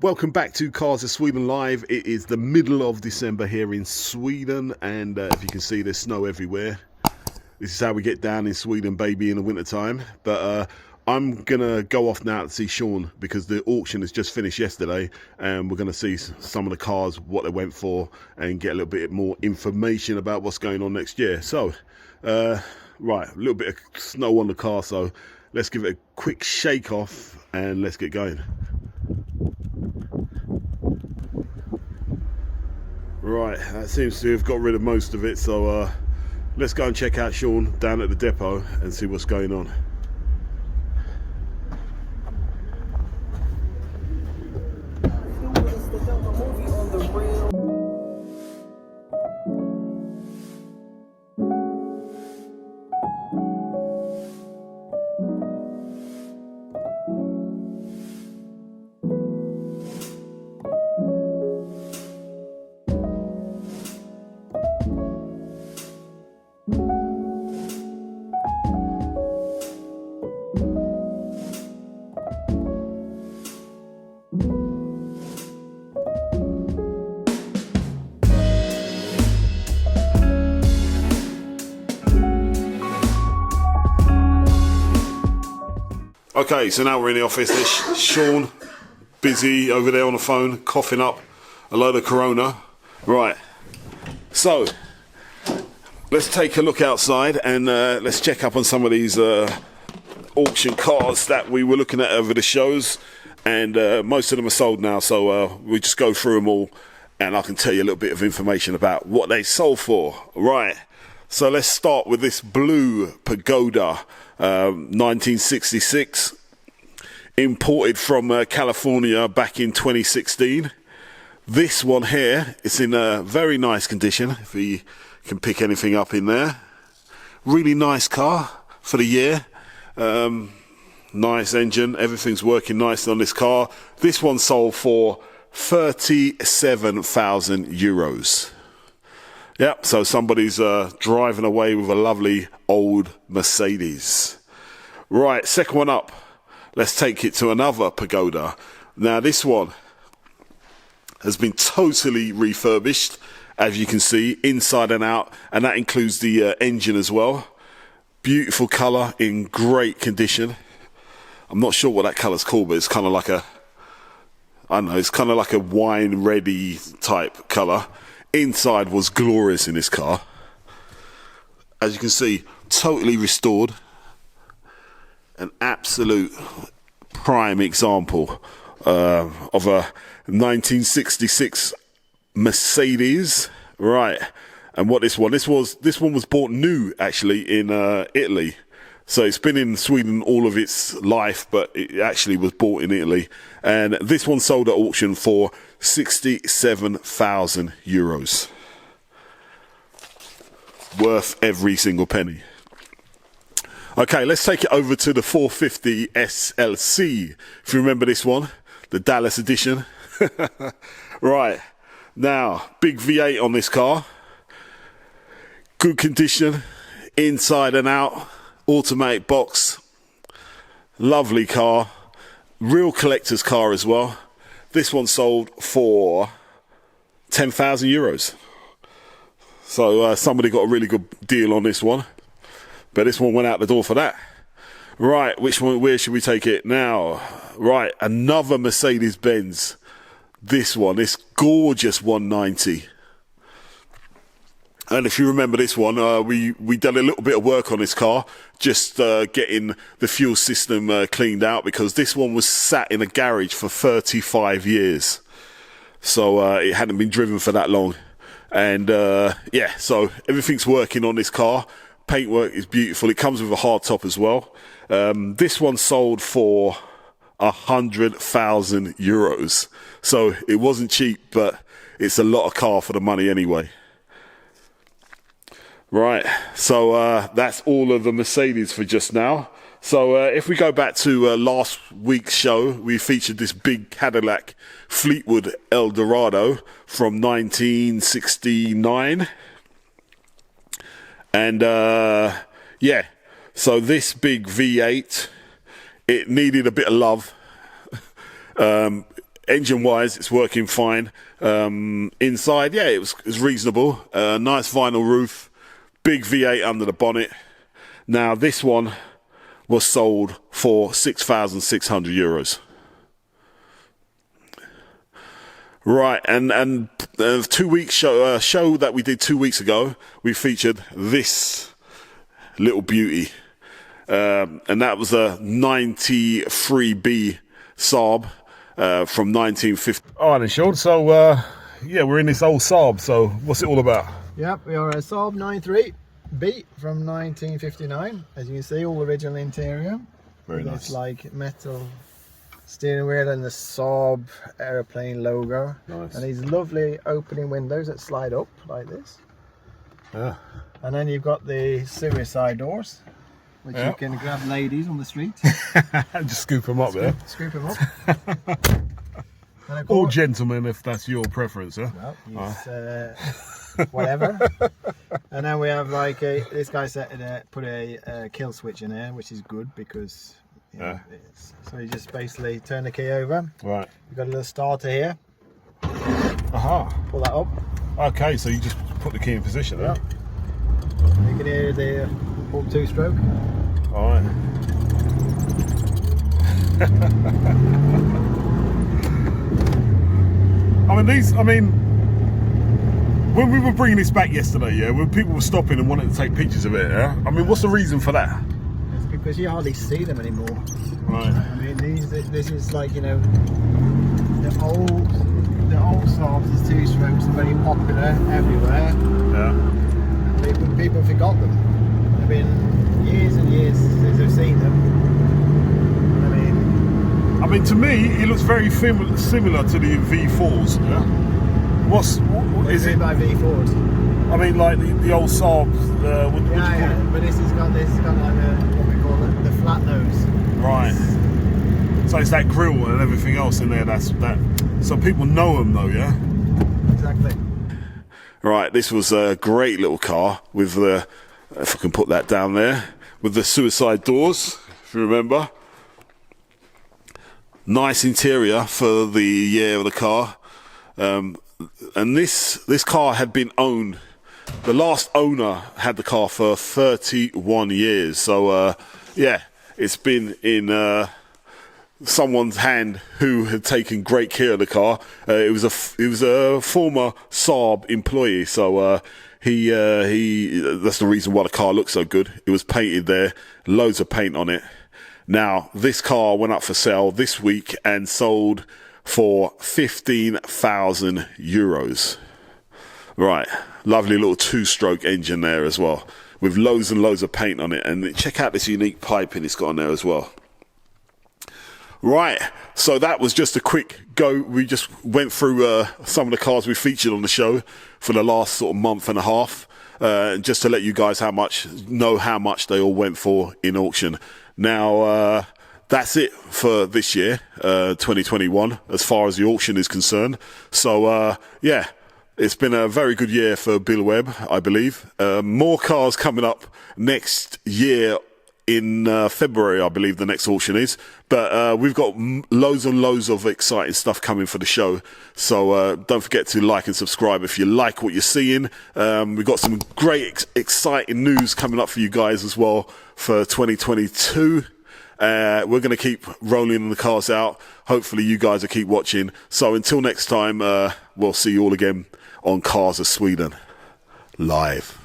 Welcome back to Cars of Sweden Live. It is the middle of December here in Sweden, and if you can see, there's snow everywhere. This is how we get down in Sweden, baby, in the winter time. But I'm gonna go off now to see Sean because the auction has just finished yesterday, and we're gonna see some of the cars, what they went for, and get a little bit more information about what's going on next year. So right, a little bit of snow on the car, so let's give it a quick shake off and let's get going. Right, that seems to have got rid of most of it, so let's go and check out Sean down at the depot and see what's going on. Okay, so now we're in the office. There's Sean, busy over there on the phone, coughing up a load of Krona. Right, so let's take a look outside and let's check up on some of these auction cars that we were looking at over the shows. And most of them are sold now, so we just go through them all and I can tell you a little bit of information about what they sold for. Right, so let's start with this blue Pagoda. 1966, imported from California back in 2016. This one here is in a very nice condition, if you can pick anything up in there. Really nice car for the year. Nice engine, everything's working nicely on this car. This one sold for 37,000 euros. Yep, so somebody's driving away with a lovely old Mercedes. Right, second one up. Let's take it to another Pagoda. Now this one has been totally refurbished, as you can see, inside and out, and that includes the engine as well. Beautiful colour, in great condition. I'm not sure what that colour's called, but it's kind of like a, I don't know, it's kind of like a wine-ready type colour. Inside was glorious in this car. As you can see, totally restored. An absolute prime example of a 1966 Mercedes. Right, and what this one was bought new actually in Italy. So it's been in Sweden all of its life, but it actually was bought in Italy. And this one sold at auction for 67,000 euros. Worth every single penny. Okay, let's take it over to the 450 SLC. If you remember this one, the Dallas edition. Right, now, big V8 on this car. Good condition, inside and out. Automatic box, lovely car, real collector's car as well. This one sold for 10,000 euros. So somebody got a really good deal on this one, but this one went out the door for that. Right, which one? Where should we take it now? Right, another Mercedes-Benz. This one, this gorgeous 190. And if you remember this one, we done a little bit of work on this car, just getting the fuel system cleaned out, because this one was sat in a garage for 35 years. So it hadn't been driven for that long. And yeah, so everything's working on this car. Paintwork is beautiful. It comes with a hard top as well. This one sold for 100,000 euros. So it wasn't cheap, but it's a lot of car for the money anyway. Right, so that's all of the Mercedes for just now. So if we go back to last week's show, we featured this big Cadillac Fleetwood Eldorado from 1969. And yeah, so this big V8, it needed a bit of love. engine wise, it's working fine. Inside, yeah, it was reasonable. Nice vinyl roof, big V8 under the bonnet. Now this one was sold for €6,600. Right, and 2 weeks show that we did 2 weeks ago, we featured this little beauty, and that was a 93B Saab from 1950. All right, then, Sean. So yeah, we're in this old Saab. So what's it all about? Yep, we are a Saab 93B from 1959. As you can see, all original interior. Very nice. It's like metal steering wheel and the Saab aeroplane logo. Nice. And these lovely opening windows that slide up like this. Yeah. And then you've got the suicide doors, which you can grab ladies on the street. Just scoop them up there. Scoop them up. And of All course, gentlemen, if that's your preference, huh? well, whatever. And then we have like this guy put a kill switch in there, which is good because you know, so you just basically turn the key over. Right. You've got a little starter here. Aha. Pull that up. Okay, so you just put the key in position there. Yep. You can hear the full two-stroke. All right. I mean, when we were bringing this back yesterday, yeah, when people were stopping and wanting to take pictures of it, yeah, I mean, what's the reason for that? It's because you hardly see them anymore. Right. I mean, this is like, you know, the old Saabs, the two-strokes are very popular everywhere. Yeah. People forgot them. It's been years and years since I've seen them. I mean, to me, it looks very similar to the V4s. Yeah. What is it by V4s? I mean, like the old Saab. But this has got like what we call the flat nose. Right. So it's that grille and everything else in there. That's that. So people know them, though, yeah. Exactly. Right. This was a great little car with the, if I can put that down there, with the suicide doors. If you remember. Nice interior for the year of the car, and this car had been owned. The last owner had the car for 31 years. So yeah, it's been in someone's hand who had taken great care of the car. It was a former Saab employee. So he that's the reason why the car looks so good. It was painted there, loads of paint on it. Now, this car went up for sale this week and sold for €15,000. Right, lovely little two-stroke engine there as well, with loads and loads of paint on it. And check out this unique piping it's got on there as well. Right, so that was just a quick go. We just went through some of the cars we featured on the show for the last sort of month and a half, just to let you guys know how much they all went for in auction. Now, that's it for this year, 2021, as far as the auction is concerned. So, yeah, it's been a very good year for Bill Webb, I believe. More cars coming up next year in February, I believe the next auction is. But we've got loads and loads of exciting stuff coming for the show. So don't forget to like and subscribe if you like what you're seeing. We've got some great, exciting news coming up for you guys as well for 2022. We're going to keep rolling the cars out. Hopefully you guys will keep watching. So until next time, we'll see you all again on Cars of Sweden live.